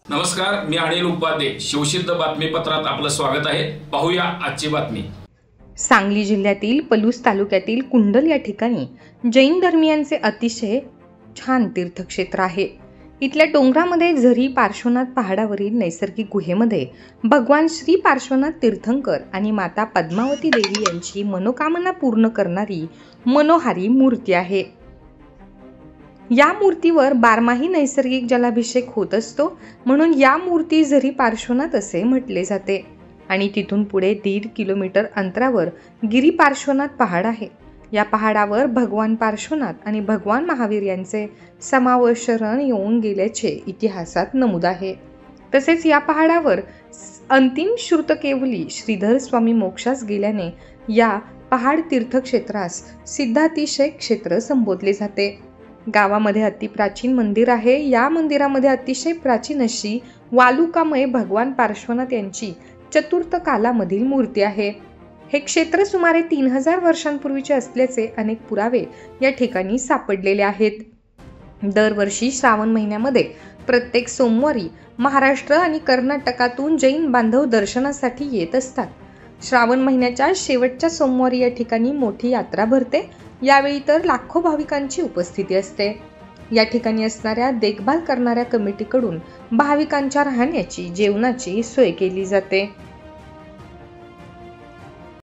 नमस्कार, मी अनिल उपाध्ये. शिवसिद्ध बातमीपत्रात आपलं स्वागत आहे. पाहूया आजची बातमी. सांगली जिल्ह्यातील पलूस तालुक्यातील कुंडल या ठिकाणी जैन धर्मियांचे अतिशय छान तीर्थक्षेत्र आहे. इथल्या डोंगरामध्ये झरी पार्श्वनाथ पहाडावरील नैसर्गिक गुहेमध्ये भगवान श्री पार्श्वनाथ तीर्थंकर आणि माता पद्मावती देवी यांची मनोकामना पूर्ण करणारी मनोहारी मूर्ती आहे. या मूर्तीवर बारमाही नैसर्गिक जलाभिषेक होत असतो, म्हणून या मूर्ती झरी पार्श्वनाथ असे म्हटले जाते. आणि तिथून पुढे 1.5 किलोमीटर अंतरावर गिरी पार्श्वनाथ पहाड आहे. या पहाडावर भगवान पार्श्वनाथ आणि भगवान महावीर यांचे समावेशरण येऊन गेल्याचे इतिहासात नमूद आहे. तसेच या पहाडावर अंतिम श्रुतकेवली श्रीधर स्वामी मोक्षास गेल्याने या पहाड तीर्थक्षेत्रास सिद्धातिशय क्षेत्र संबोधले जाते. गावामध्ये अतिप्राचीन मंदिर आहे. या मंदिरामध्ये अतिशय प्राचीन अशी वालुकामय भगवान पार्श्वनाथ यांची चतुर्थ कालामधील मूर्ती आहे. हे क्षेत्र सुमारे 3000 वर्षांपूर्वीचे असल्याचे अनेक पुरावे या ठिकाणी सापडलेले आहेत. दरवर्षी श्रावण महिन्यामध्ये प्रत्येक सोमवारी महाराष्ट्र आणि कर्नाटकातून जैन बांधव दर्शनासाठी येत असतात. श्रावण महिन्याच्या शेवटच्या सोमवारी या ठिकाणी मोठी यात्रा भरते. यावेळी तर लाखो भाविकांची उपस्थिती असते. या ठिकाणी असणाऱ्या देखभाल करणाऱ्या कमिटीकडून भाविकांच्या राहण्याची, जेवणाची सोय केली जाते.